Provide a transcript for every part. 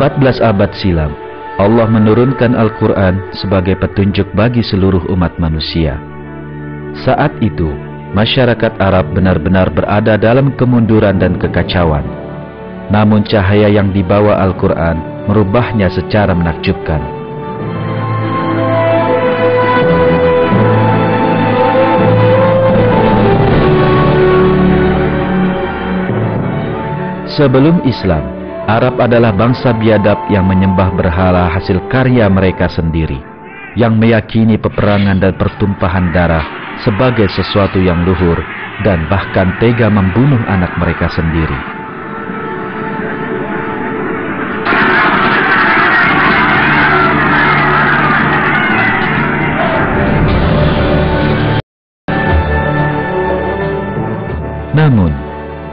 14 abad silam, Allah menurunkan Al-Quran sebagai petunjuk bagi seluruh umat manusia. Saat itu, masyarakat Arab benar-benar berada dalam kemunduran dan kekacauan. Namun cahaya yang dibawa Al-Quran merubahnya secara menakjubkan. Sebelum Islam, Arab adalah bangsa biadab yang menyembah berhala hasil karya mereka sendiri, yang meyakini peperangan dan pertumpahan darah sebagai sesuatu yang luhur dan bahkan tega membunuh anak mereka sendiri. Namun,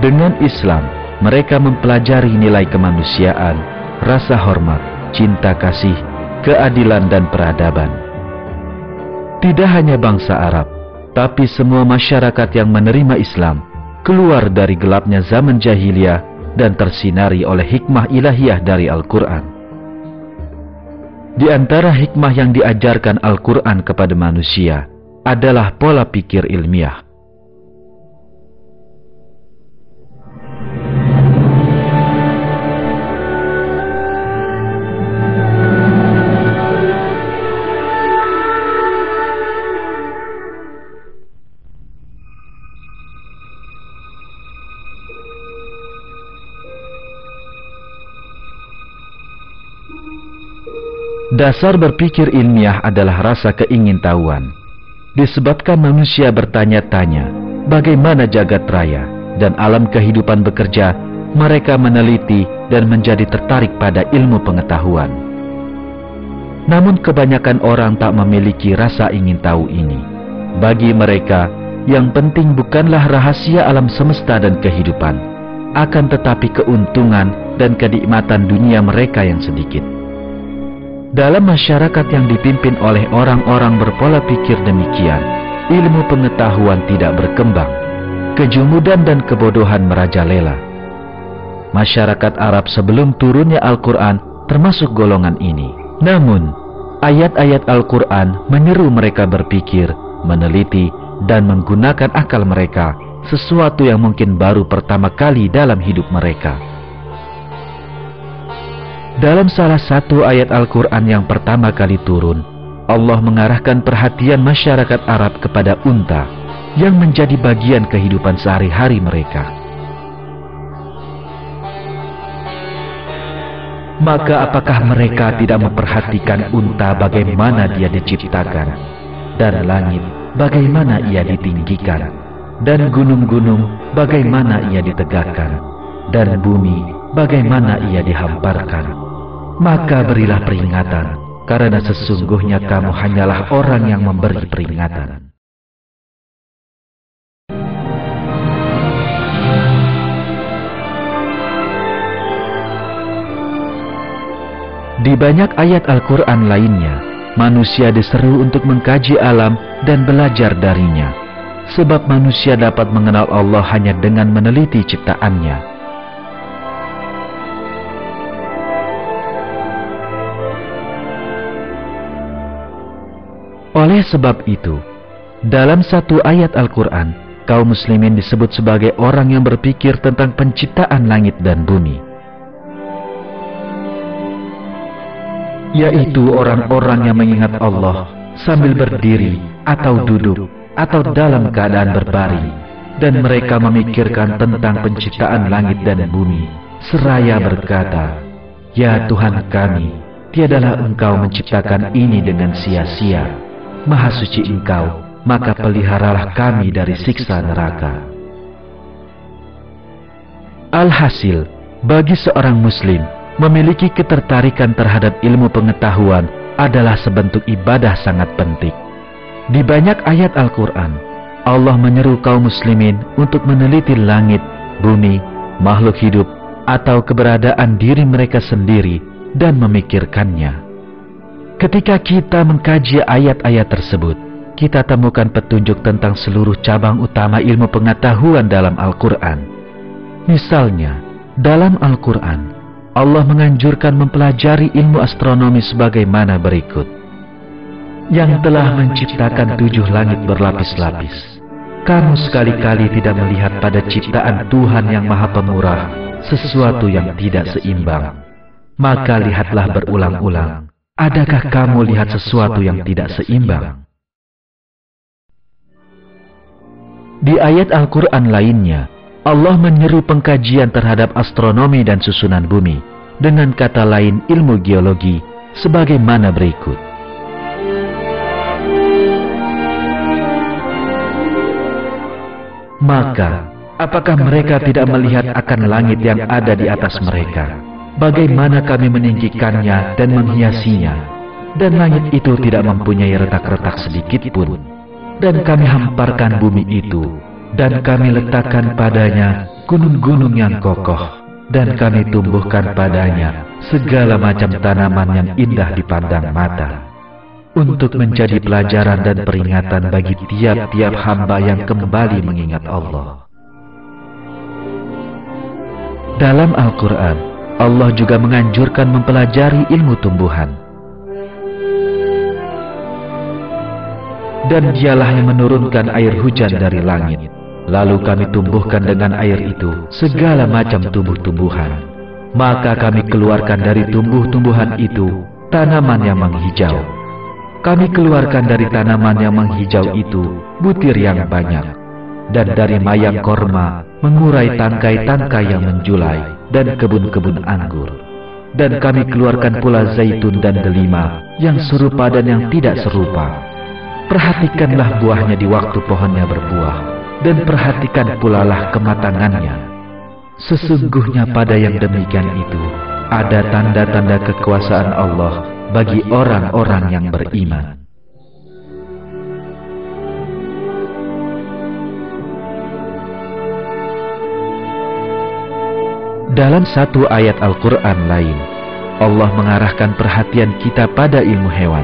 dengan Islam, mereka mempelajari nilai kemanusiaan, rasa hormat, cinta kasih, keadilan dan peradaban. Tidak hanya bangsa Arab, tapi semua masyarakat yang menerima Islam keluar dari gelapnya zaman jahiliyah dan tersinari oleh hikmah ilahiyah dari Al-Quran. Di antara hikmah yang diajarkan Al-Quran kepada manusia adalah pola pikir ilmiah. Dasar berpikir ilmiah adalah rasa keingintahuan. Disebabkan manusia bertanya-tanya bagaimana jagat raya dan alam kehidupan bekerja, mereka meneliti dan menjadi tertarik pada ilmu pengetahuan. Namun kebanyakan orang tak memiliki rasa ingin tahu ini. Bagi mereka, yang penting bukanlah rahasia alam semesta dan kehidupan, akan tetapi keuntungan dan kenikmatan dunia mereka yang sedikit. Dalam masyarakat yang dipimpin oleh orang-orang berpola pikir demikian, ilmu pengetahuan tidak berkembang, kejumudan dan kebodohan merajalela. Masyarakat Arab sebelum turunnya Al-Quran termasuk golongan ini. Namun, ayat-ayat Al-Quran menyeru mereka berpikir, meneliti, dan menggunakan akal mereka, sesuatu yang mungkin baru pertama kali dalam hidup mereka. Dalam salah satu ayat Al-Quran yang pertama kali turun, Allah mengarahkan perhatian masyarakat Arab kepada unta yang menjadi bagian kehidupan sehari-hari mereka. Maka apakah mereka tidak memperhatikan unta bagaimana dia diciptakan, dan langit bagaimana ia ditinggikan, dan gunung-gunung bagaimana ia ditegakkan, dan bumi bagaimana ia dihamparkan? Maka berilah peringatan, karena sesungguhnya kamu hanyalah orang yang memberi peringatan. Di banyak ayat Al-Quran lainnya, manusia diseru untuk mengkaji alam dan belajar darinya, sebab manusia dapat mengenal Allah hanya dengan meneliti ciptaannya. Oleh sebab itu, dalam satu ayat Al-Quran, kaum muslimin disebut sebagai orang yang berpikir tentang penciptaan langit dan bumi, yaitu orang-orang yang mengingat Allah sambil berdiri atau duduk atau dalam keadaan berbaring, dan mereka memikirkan tentang penciptaan langit dan bumi seraya berkata, "Ya Tuhan kami, tiadalah Engkau menciptakan ini dengan sia-sia. Maha suci Engkau, maka peliharalah kami dari siksa neraka." Alhasil, bagi seorang muslim, memiliki ketertarikan terhadap ilmu pengetahuan adalah sebentuk ibadah sangat penting. Di banyak ayat Al-Quran, Allah menyeru kaum muslimin untuk meneliti langit, bumi, makhluk hidup, atau keberadaan diri mereka sendiri dan memikirkannya. Ketika kita mengkaji ayat-ayat tersebut, kita temukan petunjuk tentang seluruh cabang utama ilmu pengetahuan dalam Al-Quran. Misalnya, dalam Al-Quran, Allah menganjurkan mempelajari ilmu astronomi sebagaimana berikut. Yang telah menciptakan 7 langit berlapis-lapis. Kamu sekali-kali tidak melihat pada ciptaan Tuhan yang Maha Pemurah sesuatu yang tidak seimbang. Maka lihatlah berulang-ulang. Adakah kamu lihat sesuatu yang tidak seimbang? Di ayat Al-Quran lainnya, Allah menyeru pengkajian terhadap astronomi dan susunan bumi, dengan kata lain ilmu geologi, sebagaimana berikut. Maka, apakah mereka tidak melihat akan langit yang ada di atas mereka? Bagaimana kami meninggikannya dan menghiasinya? Dan langit itu tidak mempunyai retak-retak sedikit pun. Dan kami hamparkan bumi itu, dan kami letakkan padanya gunung-gunung yang kokoh, dan kami tumbuhkan padanya segala macam tanaman yang indah dipandang mata, untuk menjadi pelajaran dan peringatan bagi tiap-tiap hamba yang kembali mengingat Allah. Dalam Al-Quran, Allah juga menganjurkan mempelajari ilmu tumbuhan. Dan dialah yang menurunkan air hujan dari langit. Lalu kami tumbuhkan dengan air itu segala macam tumbuh-tumbuhan. Maka kami keluarkan dari tumbuh-tumbuhan itu tanaman yang menghijau. Kami keluarkan dari tanaman yang menghijau itu butir yang banyak. Dan dari mayang korma mengurai tangkai-tangkai yang menjulai dan kebun-kebun anggur. Dan kami keluarkan pula zaitun dan delima yang serupa dan yang tidak serupa. Perhatikanlah buahnya di waktu pohonnya berbuah, dan perhatikan pula lah kematangannya. Sesungguhnya pada yang demikian itu ada tanda-tanda kekuasaan Allah bagi orang-orang yang beriman. Dalam satu ayat Al-Quran lain, Allah mengarahkan perhatian kita pada ilmu hewan.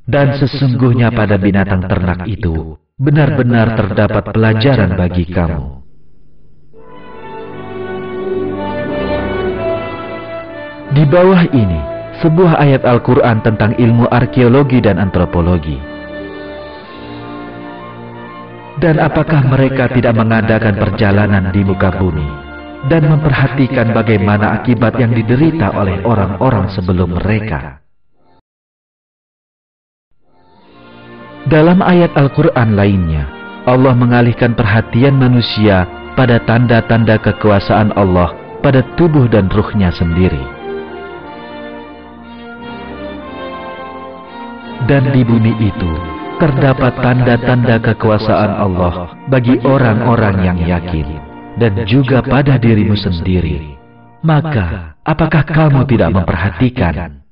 Dan sesungguhnya pada binatang ternak itu benar-benar terdapat pelajaran bagi kamu. Di bawah ini, sebuah ayat Al-Quran tentang ilmu arkeologi dan antropologi. Dan apakah mereka tidak mengadakan perjalanan di muka bumi dan memperhatikan bagaimana akibat yang diderita oleh orang-orang sebelum mereka? Dalam ayat Al-Quran lainnya, Allah mengalihkan perhatian manusia pada tanda-tanda kekuasaan Allah pada tubuh dan ruhnya sendiri. Dan di bumi itu terdapat tanda-tanda kekuasaan Allah bagi orang-orang yang yakin, dan juga pada dirimu sendiri. Maka, apakah kamu tidak memperhatikan?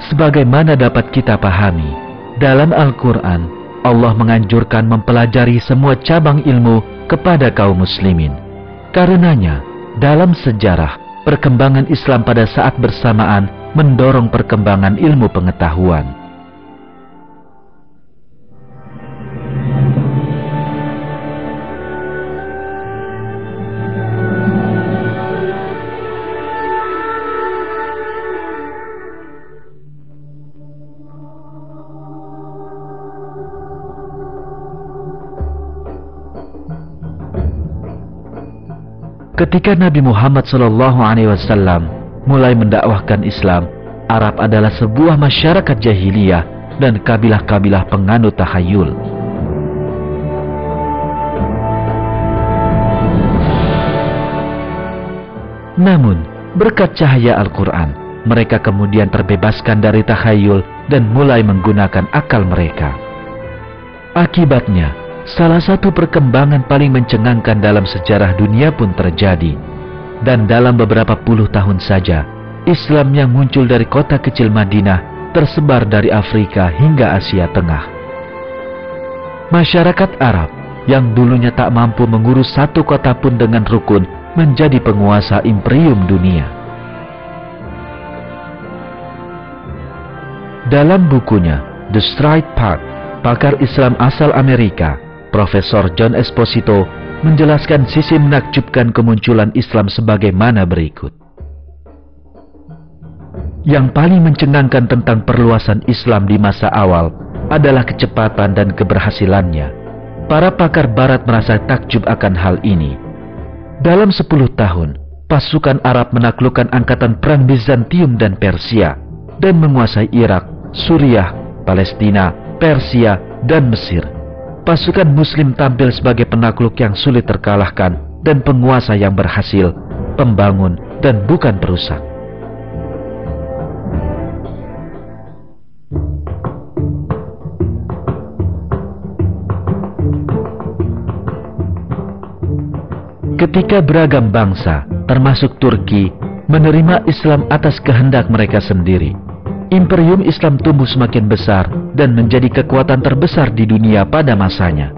Sebagaimana dapat kita pahami, dalam Al-Quran, Allah menganjurkan mempelajari semua cabang ilmu kepada kaum muslimin. Karenanya, dalam sejarah, perkembangan Islam pada saat bersamaan mendorong perkembangan ilmu pengetahuan. Ketika Nabi Muhammad SAW mulai mendakwahkan Islam, Arab adalah sebuah masyarakat jahiliyah dan kabilah-kabilah penganut tahayul. Namun, berkat cahaya Al-Quran, mereka kemudian terbebaskan dari tahayul dan mulai menggunakan akal mereka. Akibatnya, salah satu perkembangan paling mencengangkan dalam sejarah dunia pun terjadi. Dan dalam beberapa puluh tahun saja, Islam yang muncul dari kota kecil Madinah tersebar dari Afrika hingga Asia Tengah. Masyarakat Arab yang dulunya tak mampu mengurus satu kota pun dengan rukun menjadi penguasa imperium dunia. Dalam bukunya The Straight Path, pakar Islam asal Amerika, Profesor John Esposito, menjelaskan sisi menakjubkan kemunculan Islam sebagaimana berikut. Yang paling mencengangkan tentang perluasan Islam di masa awal adalah kecepatan dan keberhasilannya. Para pakar barat merasa takjub akan hal ini. Dalam 10 tahun, pasukan Arab menaklukkan angkatan perang Bizantium dan Persia dan menguasai Irak, Suriah, Palestina, Persia, dan Mesir. Pasukan Muslim tampil sebagai penakluk yang sulit terkalahkan dan penguasa yang berhasil, pembangun, dan bukan perusak. Ketika beragam bangsa, termasuk Turki, menerima Islam atas kehendak mereka sendiri, Imperium Islam tumbuh semakin besar dan menjadi kekuatan terbesar di dunia pada masanya.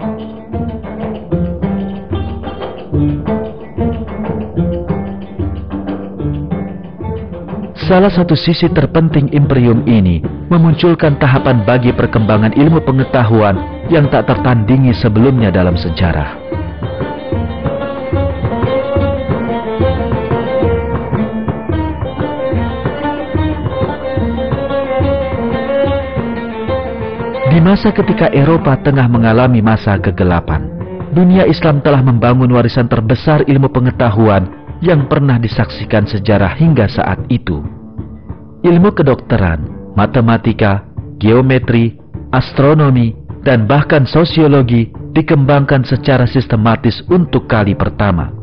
Salah satu sisi terpenting imperium ini memunculkan tahapan bagi perkembangan ilmu pengetahuan yang tak tertandingi sebelumnya dalam sejarah. Di masa ketika Eropa tengah mengalami masa kegelapan, dunia Islam telah membangun warisan terbesar ilmu pengetahuan yang pernah disaksikan sejarah hingga saat itu. Ilmu kedokteran, matematika, geometri, astronomi, dan bahkan sosiologi dikembangkan secara sistematis untuk kali pertama.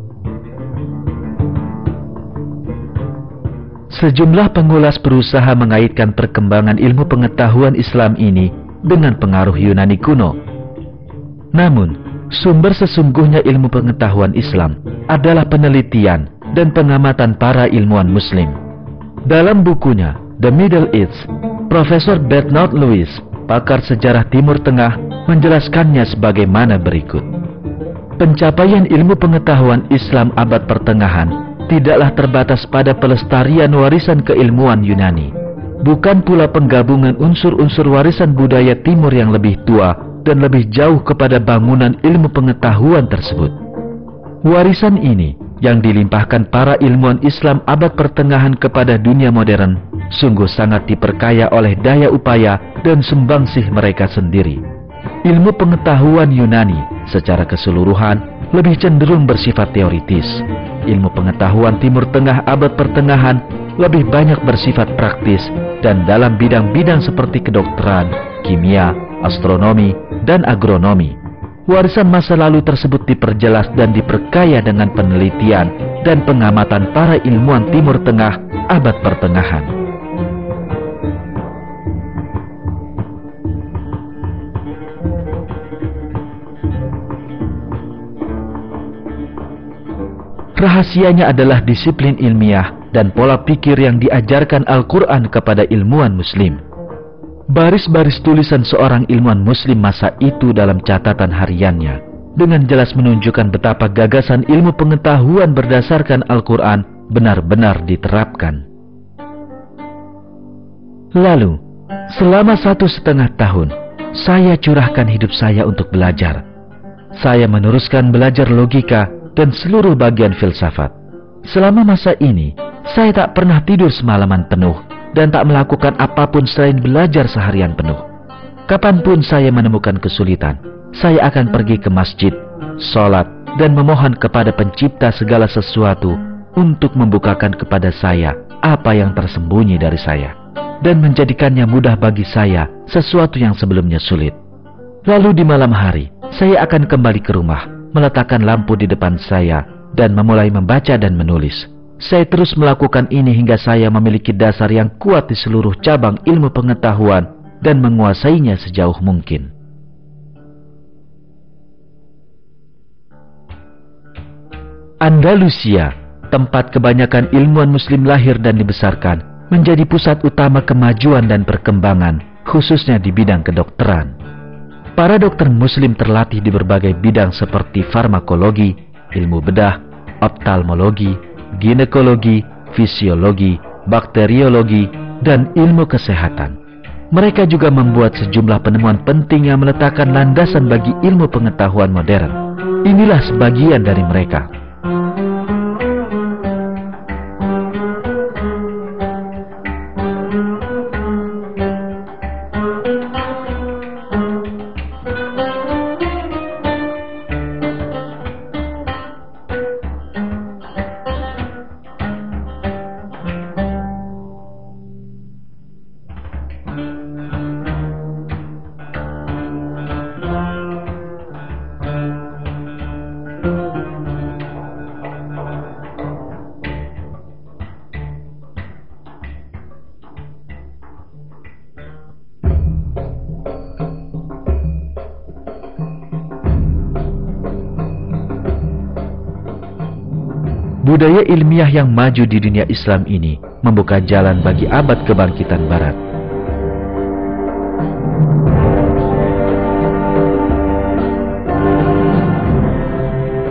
Sejumlah pengulas berusaha mengaitkan perkembangan ilmu pengetahuan Islam ini dengan pengaruh Yunani kuno. Namun, sumber sesungguhnya ilmu pengetahuan Islam adalah penelitian dan pengamatan para ilmuwan Muslim. Dalam bukunya The Middle East, Profesor Bernard Lewis, pakar sejarah Timur Tengah, menjelaskannya sebagaimana berikut. Pencapaian ilmu pengetahuan Islam abad pertengahan tidaklah terbatas pada pelestarian warisan keilmuan Yunani, bukan pula penggabungan unsur-unsur warisan budaya Timur yang lebih tua dan lebih jauh kepada bangunan ilmu pengetahuan tersebut. Warisan ini yang dilimpahkan para ilmuwan Islam abad pertengahan kepada dunia modern sungguh sangat diperkaya oleh daya upaya dan sumbangsih mereka sendiri. Ilmu pengetahuan Yunani secara keseluruhan lebih cenderung bersifat teoritis. Ilmu pengetahuan Timur Tengah abad pertengahan lebih banyak bersifat praktis dan dalam bidang-bidang seperti kedokteran, kimia, astronomi, dan agronomi. Warisan masa lalu tersebut diperjelas dan diperkaya dengan penelitian dan pengamatan para ilmuwan Timur Tengah abad pertengahan. Rahasianya adalah disiplin ilmiah dan pola pikir yang diajarkan Al-Quran kepada ilmuwan Muslim. Baris-baris tulisan seorang ilmuwan Muslim masa itu dalam catatan hariannya dengan jelas menunjukkan betapa gagasan ilmu pengetahuan berdasarkan Al-Quran benar-benar diterapkan. Lalu, selama 1,5 tahun, saya curahkan hidup saya untuk belajar. Saya meneruskan belajar logika dan seluruh bagian filsafat. Selama masa ini, saya tak pernah tidur semalaman penuh dan tak melakukan apapun selain belajar seharian penuh. Kapanpun saya menemukan kesulitan, saya akan pergi ke masjid, sholat, dan memohon kepada pencipta segala sesuatu untuk membukakan kepada saya apa yang tersembunyi dari saya dan menjadikannya mudah bagi saya sesuatu yang sebelumnya sulit. Lalu di malam hari, saya akan kembali ke rumah, meletakkan lampu di depan saya dan memulai membaca dan menulis. Saya terus melakukan ini hingga saya memiliki dasar yang kuat di seluruh cabang ilmu pengetahuan dan menguasainya sejauh mungkin. Andalusia, tempat kebanyakan ilmuwan Muslim lahir dan dibesarkan, menjadi pusat utama kemajuan dan perkembangan, khususnya di bidang kedokteran. Para dokter Muslim terlatih di berbagai bidang seperti farmakologi, ilmu bedah, oftalmologi, ginekologi, fisiologi, bakteriologi, dan ilmu kesehatan. Mereka juga membuat sejumlah penemuan penting yang meletakkan landasan bagi ilmu pengetahuan modern. Inilah sebagian dari mereka. Budaya ilmiah yang maju di dunia Islam ini membuka jalan bagi abad kebangkitan Barat.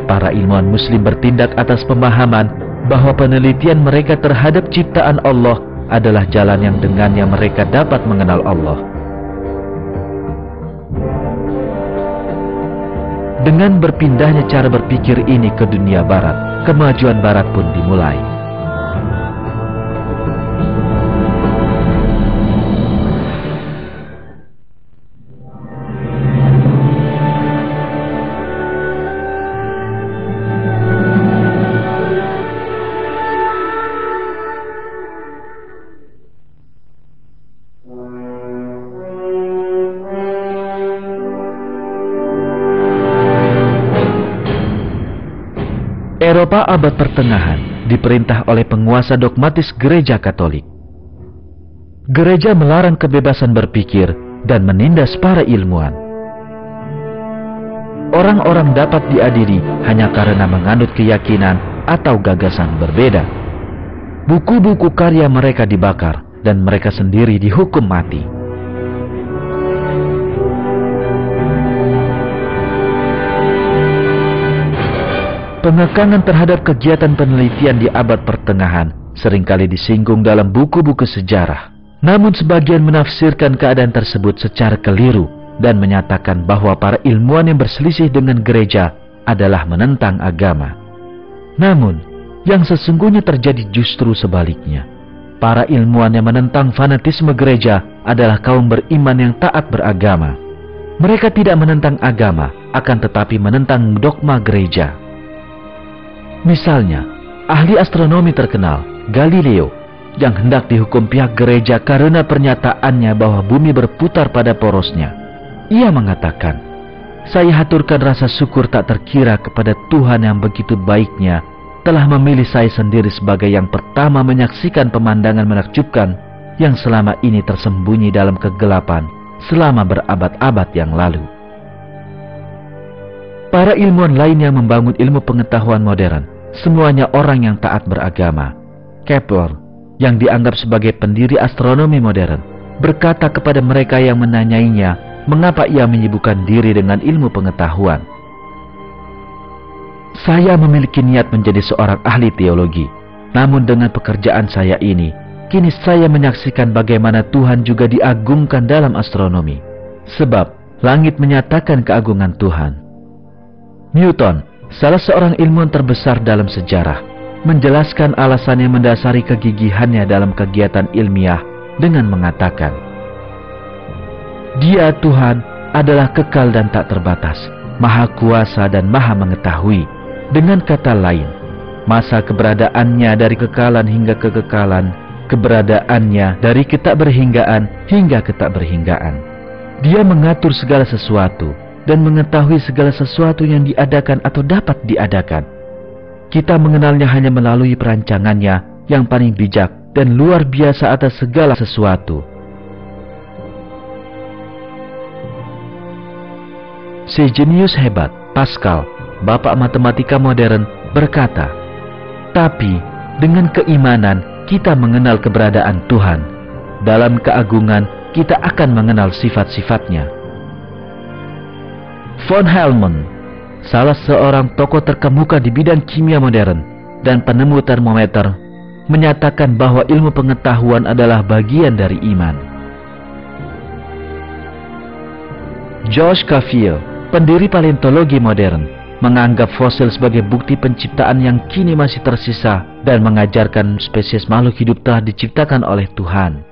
Para ilmuwan Muslim bertindak atas pemahaman bahwa penelitian mereka terhadap ciptaan Allah adalah jalan yang dengannya mereka dapat mengenal Allah. Dengan berpindahnya cara berpikir ini ke dunia Barat, kemajuan Barat pun dimulai. Eropa abad pertengahan diperintah oleh penguasa dogmatis gereja Katolik. Gereja melarang kebebasan berpikir dan menindas para ilmuwan. Orang-orang dapat diadili hanya karena menganut keyakinan atau gagasan berbeda. Buku-buku karya mereka dibakar dan mereka sendiri dihukum mati. Pengekangan terhadap kegiatan penelitian di abad pertengahan seringkali disinggung dalam buku-buku sejarah. Namun sebagian menafsirkan keadaan tersebut secara keliru dan menyatakan bahwa para ilmuwan yang berselisih dengan gereja adalah menentang agama. Namun, yang sesungguhnya terjadi justru sebaliknya. Para ilmuwan yang menentang fanatisme gereja adalah kaum beriman yang taat beragama. Mereka tidak menentang agama, akan tetapi menentang dogma gereja. Misalnya, ahli astronomi terkenal, Galileo, yang hendak dihukum pihak gereja karena pernyataannya bahwa bumi berputar pada porosnya. Ia mengatakan, "Saya haturkan rasa syukur tak terkira kepada Tuhan yang begitu baiknya telah memilih saya sendiri sebagai yang pertama menyaksikan pemandangan menakjubkan yang selama ini tersembunyi dalam kegelapan selama berabad-abad yang lalu." Para ilmuwan lain yang membangun ilmu pengetahuan modern, semuanya orang yang taat beragama. Kepler, yang dianggap sebagai pendiri astronomi modern, berkata kepada mereka yang menanyainya mengapa ia menyibukkan diri dengan ilmu pengetahuan. "Saya memiliki niat menjadi seorang ahli teologi, namun dengan pekerjaan saya ini, kini saya menyaksikan bagaimana Tuhan juga diagungkan dalam astronomi, sebab langit menyatakan keagungan Tuhan." Newton, salah seorang ilmuwan terbesar dalam sejarah, menjelaskan alasan yang mendasari kegigihannya dalam kegiatan ilmiah dengan mengatakan, "Dia Tuhan adalah kekal dan tak terbatas, maha kuasa dan maha mengetahui. Dengan kata lain, masa keberadaannya dari kekalan hingga kekekalan, keberadaannya dari ketakberhinggaan hingga ketakberhinggaan. Dia mengatur segala sesuatu dan mengetahui segala sesuatu yang diadakan atau dapat diadakan. Kita mengenalnya hanya melalui perancangannya yang paling bijak dan luar biasa atas segala sesuatu." Si jenius hebat, Pascal, bapak matematika modern, berkata, "Tapi dengan keimanan kita mengenal keberadaan Tuhan. Dalam keagungan kita akan mengenal sifat-sifatnya." Von Helmont, salah seorang tokoh terkemuka di bidang kimia modern dan penemu termometer, menyatakan bahwa ilmu pengetahuan adalah bagian dari iman. George Cavill, pendiri paleontologi modern, menganggap fosil sebagai bukti penciptaan yang kini masih tersisa dan mengajarkan spesies makhluk hidup telah diciptakan oleh Tuhan.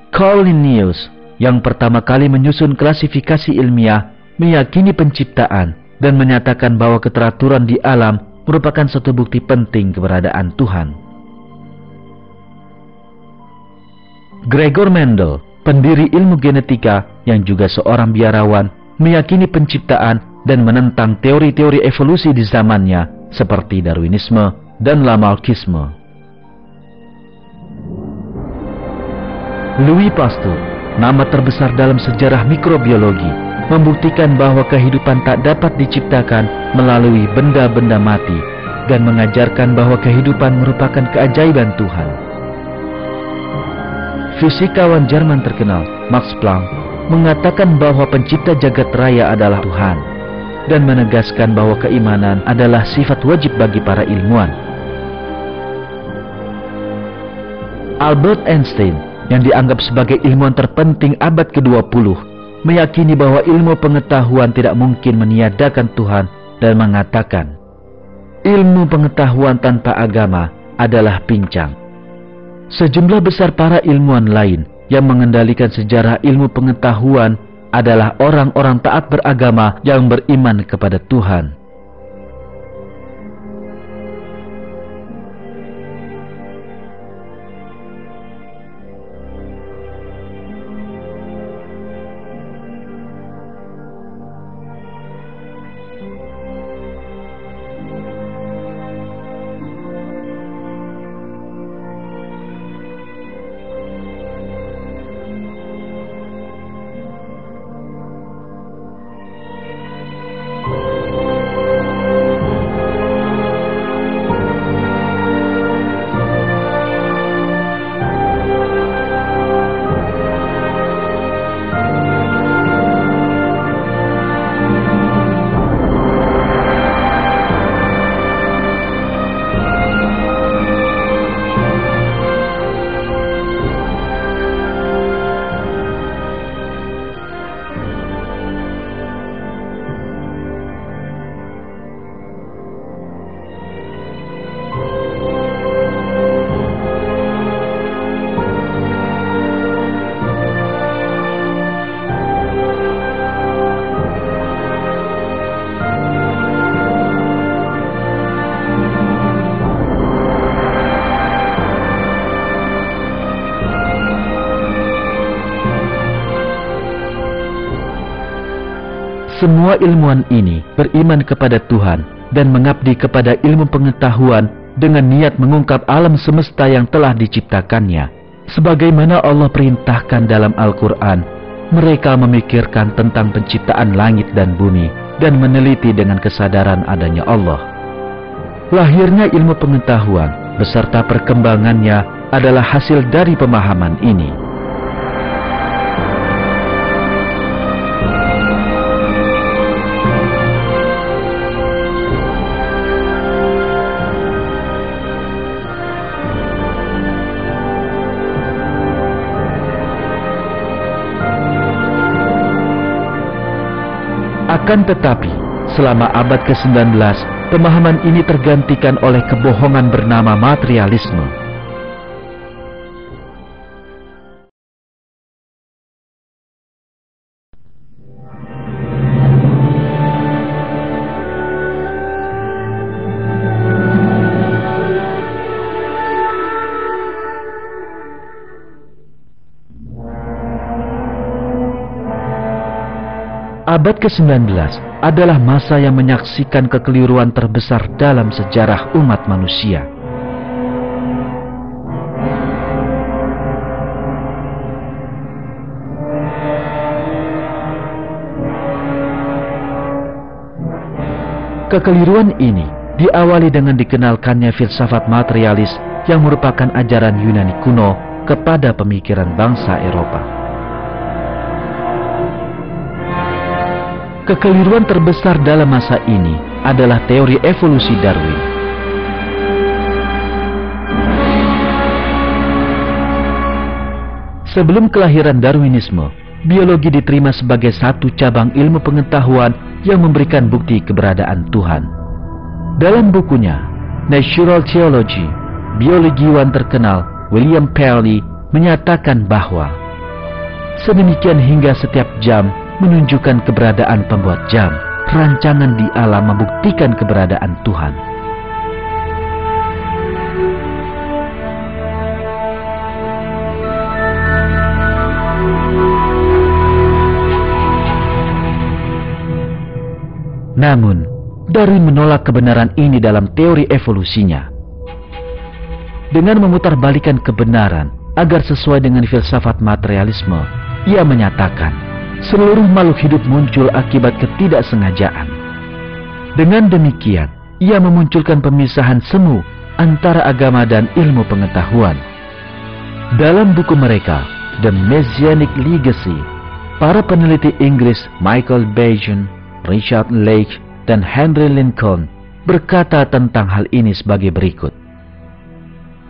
Carl Linnaeus, yang pertama kali menyusun klasifikasi ilmiah, meyakini penciptaan dan menyatakan bahwa keteraturan di alam merupakan suatu bukti penting keberadaan Tuhan. Gregor Mendel, pendiri ilmu genetika yang juga seorang biarawan, meyakini penciptaan dan menentang teori-teori evolusi di zamannya seperti Darwinisme dan Lamarckisme. Louis Pasteur, nama terbesar dalam sejarah mikrobiologi, membuktikan bahwa kehidupan tak dapat diciptakan melalui benda-benda mati dan mengajarkan bahwa kehidupan merupakan keajaiban Tuhan. Fisikawan Jerman terkenal, Max Planck, mengatakan bahwa pencipta jagat raya adalah Tuhan dan menegaskan bahwa keimanan adalah sifat wajib bagi para ilmuwan. Albert Einstein, yang dianggap sebagai ilmuwan terpenting abad ke-20, meyakini bahwa ilmu pengetahuan tidak mungkin meniadakan Tuhan dan mengatakan, ilmu pengetahuan tanpa agama adalah pincang. Sejumlah besar para ilmuwan lain yang mengendalikan sejarah ilmu pengetahuan adalah orang-orang taat beragama yang beriman kepada Tuhan. Semua ilmuwan ini beriman kepada Tuhan dan mengabdi kepada ilmu pengetahuan dengan niat mengungkap alam semesta yang telah diciptakannya. Sebagaimana Allah perintahkan dalam Al-Quran, mereka memikirkan tentang penciptaan langit dan bumi dan meneliti dengan kesadaran adanya Allah. Lahirnya ilmu pengetahuan beserta perkembangannya adalah hasil dari pemahaman ini. Akan tetapi, selama abad ke-19, pemahaman ini tergantikan oleh kebohongan bernama materialisme. Abad ke-19 adalah masa yang menyaksikan kekeliruan terbesar dalam sejarah umat manusia. Kekeliruan ini diawali dengan dikenalkannya filsafat materialis yang merupakan ajaran Yunani kuno kepada pemikiran bangsa Eropa. Kekeliruan terbesar dalam masa ini adalah teori evolusi Darwin. Sebelum kelahiran Darwinisme, biologi diterima sebagai satu cabang ilmu pengetahuan yang memberikan bukti keberadaan Tuhan. Dalam bukunya, Natural Theology, biologiwan terkenal William Perry menyatakan bahwa sedemikian hingga setiap jam menunjukkan keberadaan pembuat jam, rancangan di alam membuktikan keberadaan Tuhan. Namun, Darwin menolak kebenaran ini dalam teori evolusinya. Dengan memutarbalikkan kebenaran agar sesuai dengan filsafat materialisme, ia menyatakan seluruh makhluk hidup muncul akibat ketidaksengajaan. Dengan demikian, ia memunculkan pemisahan semu antara agama dan ilmu pengetahuan. Dalam buku mereka, The Messianic Legacy, para peneliti Inggris Michael Bajon, Richard Leach, dan Henry Lincoln berkata tentang hal ini sebagai berikut.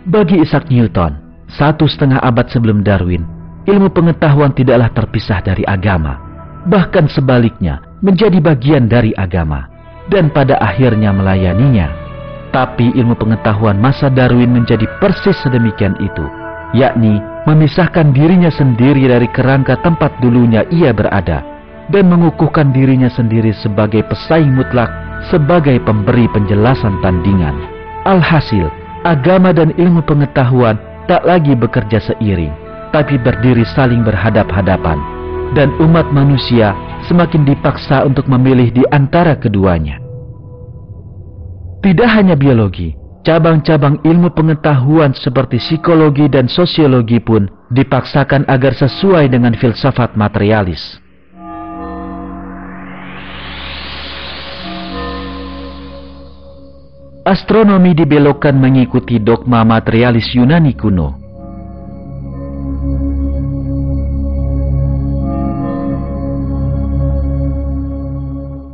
Bagi Isaac Newton, 1,5 abad sebelum Darwin, ilmu pengetahuan tidaklah terpisah dari agama, bahkan sebaliknya menjadi bagian dari agama, dan pada akhirnya melayaninya. Tapi ilmu pengetahuan masa Darwin menjadi persis sedemikian itu, yakni memisahkan dirinya sendiri dari kerangka tempat dulunya ia berada, dan mengukuhkan dirinya sendiri sebagai pesaing mutlak, sebagai pemberi penjelasan tandingan. Alhasil, agama dan ilmu pengetahuan tak lagi bekerja seiring, tapi berdiri saling berhadap-hadapan, dan umat manusia semakin dipaksa untuk memilih di antara keduanya. Tidak hanya biologi, cabang-cabang ilmu pengetahuan seperti psikologi dan sosiologi pun dipaksakan agar sesuai dengan filsafat materialis. Astronomi dibelokkan mengikuti dogma materialis Yunani kuno.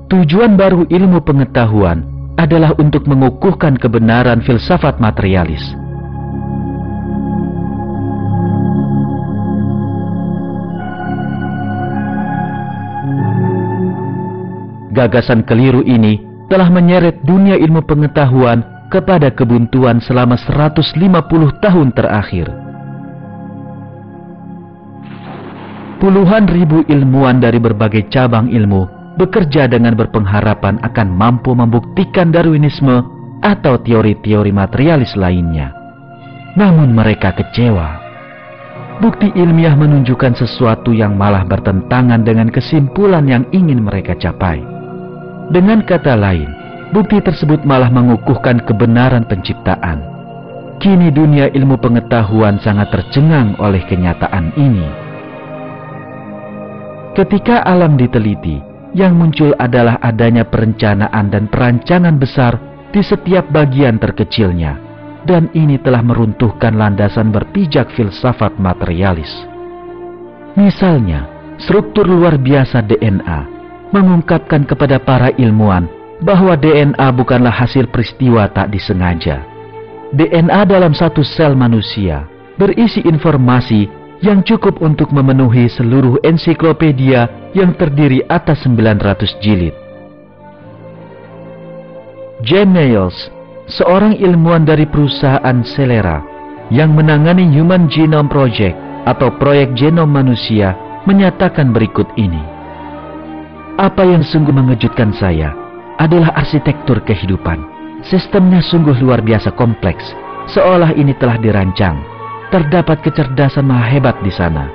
Tujuan baru ilmu pengetahuan adalah untuk mengukuhkan kebenaran filsafat materialis. Gagasan keliru ini telah menyeret dunia ilmu pengetahuan kepada kebuntuan selama 150 tahun terakhir. Puluhan ribu ilmuwan dari berbagai cabang ilmu bekerja dengan berpengharapan akan mampu membuktikan Darwinisme atau teori-teori materialis lainnya. Namun mereka kecewa. Bukti ilmiah menunjukkan sesuatu yang malah bertentangan dengan kesimpulan yang ingin mereka capai. Dengan kata lain, bukti tersebut malah mengukuhkan kebenaran penciptaan. Kini dunia ilmu pengetahuan sangat tercengang oleh kenyataan ini. Ketika alam diteliti, yang muncul adalah adanya perencanaan dan perancangan besar di setiap bagian terkecilnya, dan ini telah meruntuhkan landasan berpijak filsafat materialis. Misalnya, struktur luar biasa DNA mengungkapkan kepada para ilmuwan bahwa DNA bukanlah hasil peristiwa tak disengaja. DNA dalam satu sel manusia berisi informasi yang cukup untuk memenuhi seluruh ensiklopedia yang terdiri atas 900 jilid. James Niels, seorang ilmuwan dari perusahaan Celera yang menangani Human Genome Project atau proyek genom manusia, menyatakan berikut ini. Apa yang sungguh mengejutkan saya adalah arsitektur kehidupan. Sistemnya sungguh luar biasa kompleks, seolah ini telah dirancang. Terdapat kecerdasan maha hebat di sana.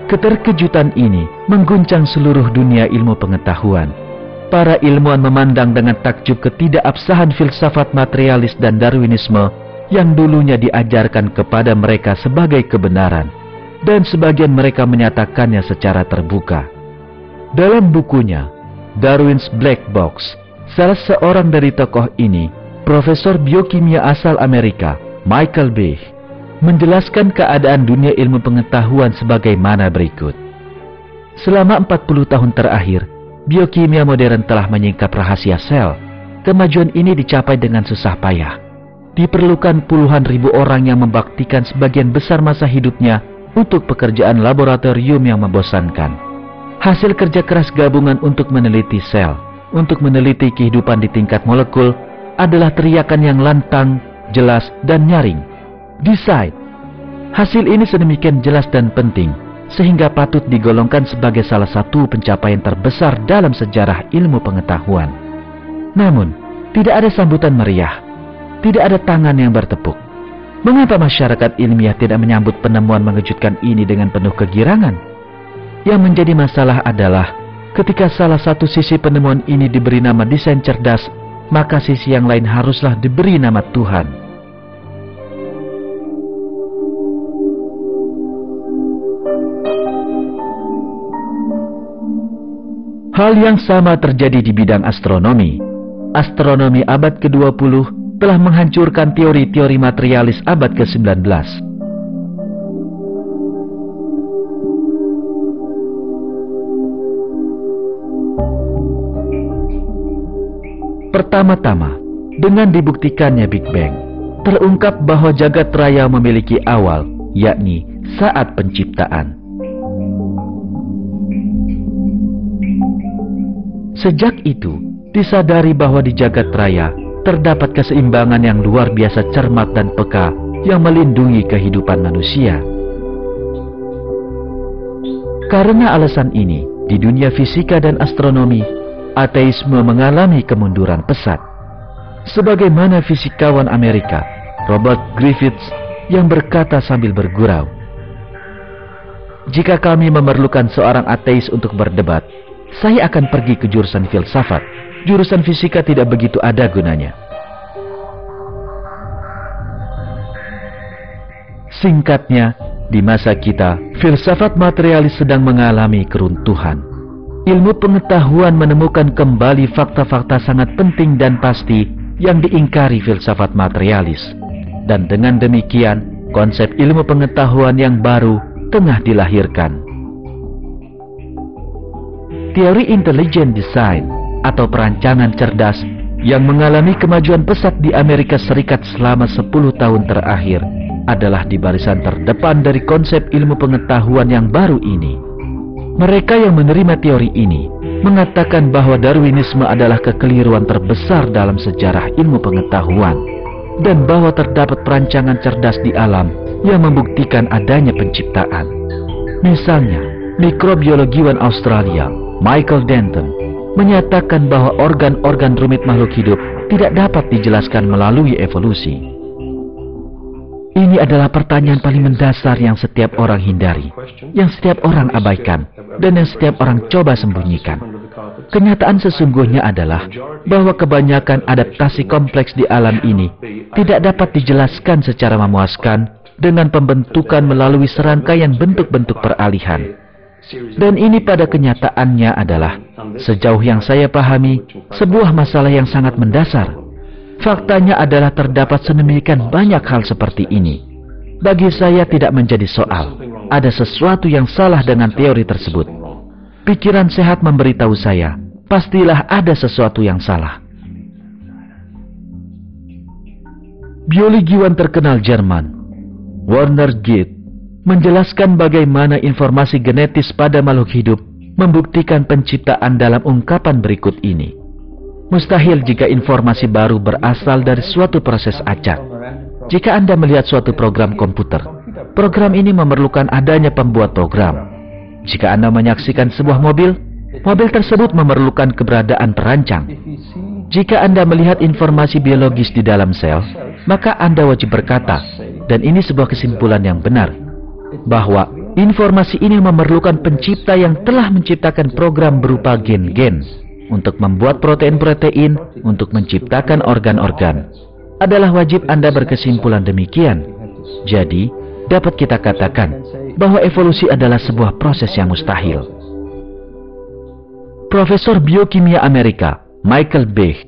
Keterkejutan ini mengguncang seluruh dunia ilmu pengetahuan. Para ilmuwan memandang dengan takjub ketidakabsahan filsafat materialis dan Darwinisme yang dulunya diajarkan kepada mereka sebagai kebenaran, dan sebagian mereka menyatakannya secara terbuka. Dalam bukunya, Darwin's Black Box, salah seorang dari tokoh ini, Profesor Biokimia asal Amerika, Michael Behe, menjelaskan keadaan dunia ilmu pengetahuan sebagaimana berikut. Selama 40 tahun terakhir, biokimia modern telah menyingkap rahasia sel. Kemajuan ini dicapai dengan susah payah. Diperlukan puluhan ribu orang yang membaktikan sebagian besar masa hidupnya untuk pekerjaan laboratorium yang membosankan. Hasil kerja keras gabungan untuk meneliti sel, untuk meneliti kehidupan di tingkat molekul adalah teriakan yang lantang, jelas, dan nyaring. Decide. Hasil ini sedemikian jelas dan penting, sehingga patut digolongkan sebagai salah satu pencapaian terbesar dalam sejarah ilmu pengetahuan. Namun, tidak ada sambutan meriah, tidak ada tangan yang bertepuk. Mengapa masyarakat ilmiah tidak menyambut penemuan mengejutkan ini dengan penuh kegirangan? Yang menjadi masalah adalah ketika salah satu sisi penemuan ini diberi nama desain cerdas, maka sisi yang lain haruslah diberi nama Tuhan. Hal yang sama terjadi di bidang astronomi. Astronomi abad ke-20 telah menghancurkan teori-teori materialis abad ke-19. Pertama-tama, dengan dibuktikannya Big Bang, terungkap bahwa jagat raya memiliki awal, yakni saat penciptaan. Sejak itu, disadari bahwa di jagat raya terdapat keseimbangan yang luar biasa cermat dan peka yang melindungi kehidupan manusia. Karena alasan ini, di dunia fisika dan astronomi, ateisme mengalami kemunduran pesat. Sebagaimana fisikawan Amerika, Robert Griffiths, yang berkata sambil bergurau, "Jika kami memerlukan seorang ateis untuk berdebat, saya akan pergi ke jurusan filsafat. Jurusan fisika tidak begitu ada gunanya." Singkatnya, di masa kita, filsafat materialis sedang mengalami keruntuhan. Ilmu pengetahuan menemukan kembali fakta-fakta sangat penting dan pasti yang diingkari filsafat materialis. Dan dengan demikian, konsep ilmu pengetahuan yang baru tengah dilahirkan. Teori intelligent design atau perancangan cerdas yang mengalami kemajuan pesat di Amerika Serikat selama 10 tahun terakhir adalah di barisan terdepan dari konsep ilmu pengetahuan yang baru ini. Mereka yang menerima teori ini mengatakan bahwa Darwinisme adalah kekeliruan terbesar dalam sejarah ilmu pengetahuan, dan bahwa terdapat perancangan cerdas di alam yang membuktikan adanya penciptaan. Misalnya, mikrobiologiwan Australia Michael Denton menyatakan bahwa organ-organ rumit makhluk hidup tidak dapat dijelaskan melalui evolusi. Ini adalah pertanyaan paling mendasar yang setiap orang hindari, yang setiap orang abaikan, dan yang setiap orang coba sembunyikan. Kenyataan sesungguhnya adalah bahwa kebanyakan adaptasi kompleks di alam ini tidak dapat dijelaskan secara memuaskan dengan pembentukan melalui serangkaian bentuk-bentuk peralihan. Dan ini pada kenyataannya adalah, sejauh yang saya pahami, sebuah masalah yang sangat mendasar. Faktanya adalah terdapat sedemikian banyak hal seperti ini. Bagi saya tidak menjadi soal. Ada sesuatu yang salah dengan teori tersebut. Pikiran sehat memberitahu saya, pastilah ada sesuatu yang salah. Biologiwan terkenal Jerman, Werner Gitt, menjelaskan bagaimana informasi genetis pada makhluk hidup membuktikan penciptaan dalam ungkapan berikut ini. Mustahil jika informasi baru berasal dari suatu proses acak. Jika Anda melihat suatu program komputer, program ini memerlukan adanya pembuat program. Jika Anda menyaksikan sebuah mobil, mobil tersebut memerlukan keberadaan perancang. Jika Anda melihat informasi biologis di dalam sel, maka Anda wajib berkata, dan ini sebuah kesimpulan yang benar, bahwa informasi ini memerlukan pencipta yang telah menciptakan program berupa gen-gen untuk membuat protein-protein untuk menciptakan organ-organ. Adalah wajib Anda berkesimpulan demikian. Jadi, dapat kita katakan bahwa evolusi adalah sebuah proses yang mustahil. Profesor biokimia Amerika, Michael Behe,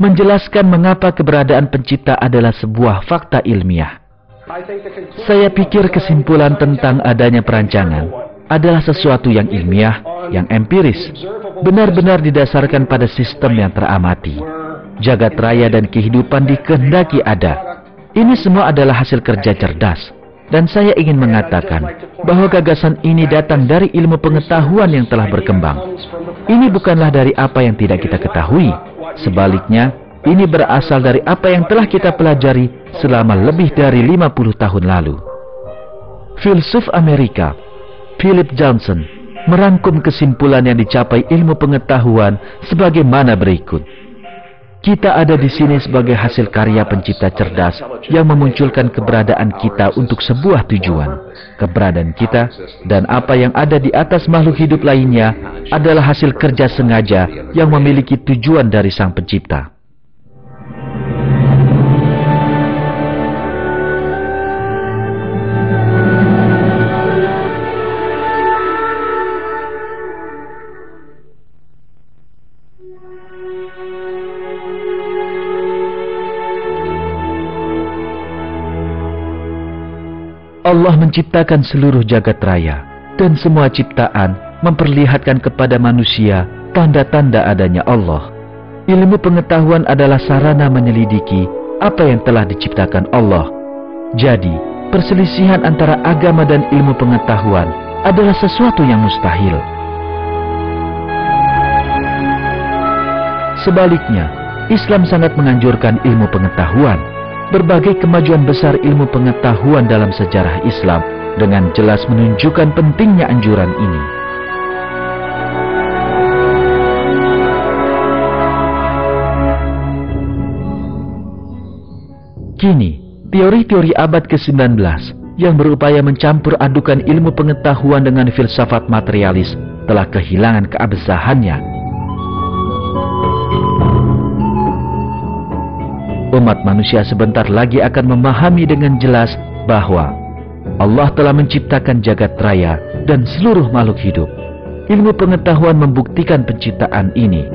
menjelaskan mengapa keberadaan pencipta adalah sebuah fakta ilmiah. Saya pikir kesimpulan tentang adanya perancangan adalah sesuatu yang ilmiah, yang empiris, benar-benar didasarkan pada sistem yang teramati. Jagat raya dan kehidupan dikehendaki ada. Ini semua adalah hasil kerja cerdas. Dan saya ingin mengatakan bahwa gagasan ini datang dari ilmu pengetahuan yang telah berkembang. Ini bukanlah dari apa yang tidak kita ketahui. Sebaliknya, ini berasal dari apa yang telah kita pelajari selama lebih dari 50 tahun lalu. Filsuf Amerika, Philip Johnson, merangkum kesimpulan yang dicapai ilmu pengetahuan sebagaimana berikut. Kita ada di sini sebagai hasil karya pencipta cerdas yang memunculkan keberadaan kita untuk sebuah tujuan. Keberadaan kita dan apa yang ada di atas makhluk hidup lainnya adalah hasil kerja sengaja yang memiliki tujuan dari Sang Pencipta. Allah menciptakan seluruh jagat raya, dan semua ciptaan memperlihatkan kepada manusia tanda-tanda adanya Allah. Ilmu pengetahuan adalah sarana menyelidiki apa yang telah diciptakan Allah. Jadi, perselisihan antara agama dan ilmu pengetahuan adalah sesuatu yang mustahil. Sebaliknya, Islam sangat menganjurkan ilmu pengetahuan. Berbagai kemajuan besar ilmu pengetahuan dalam sejarah Islam dengan jelas menunjukkan pentingnya anjuran ini. Kini, teori-teori abad ke-19 yang berupaya mencampur adukan ilmu pengetahuan dengan filsafat materialis telah kehilangan keabsahannya. Umat manusia sebentar lagi akan memahami dengan jelas bahwa Allah telah menciptakan jagat raya dan seluruh makhluk hidup. Ilmu pengetahuan membuktikan penciptaan ini,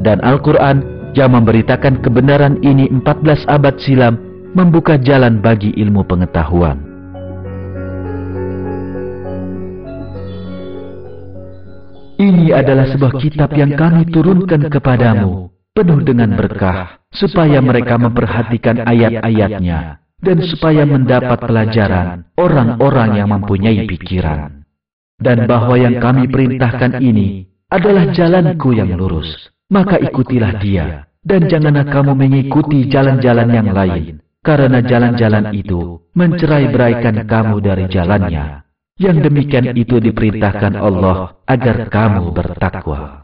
dan Al-Quran yang memberitakan kebenaran ini 14 abad silam membuka jalan bagi ilmu pengetahuan. Ini adalah sebuah kitab yang kami turunkan kepadamu, penuh dengan berkah, supaya mereka memperhatikan ayat-ayatnya, dan supaya mendapat pelajaran orang-orang yang mempunyai pikiran. Dan bahwa yang kami perintahkan ini adalah jalanku yang lurus, maka ikutilah dia, dan janganlah kamu mengikuti jalan-jalan yang lain, karena jalan-jalan itu mencerai-beraikan kamu dari jalannya. Yang demikian itu diperintahkan Allah agar kamu bertakwa.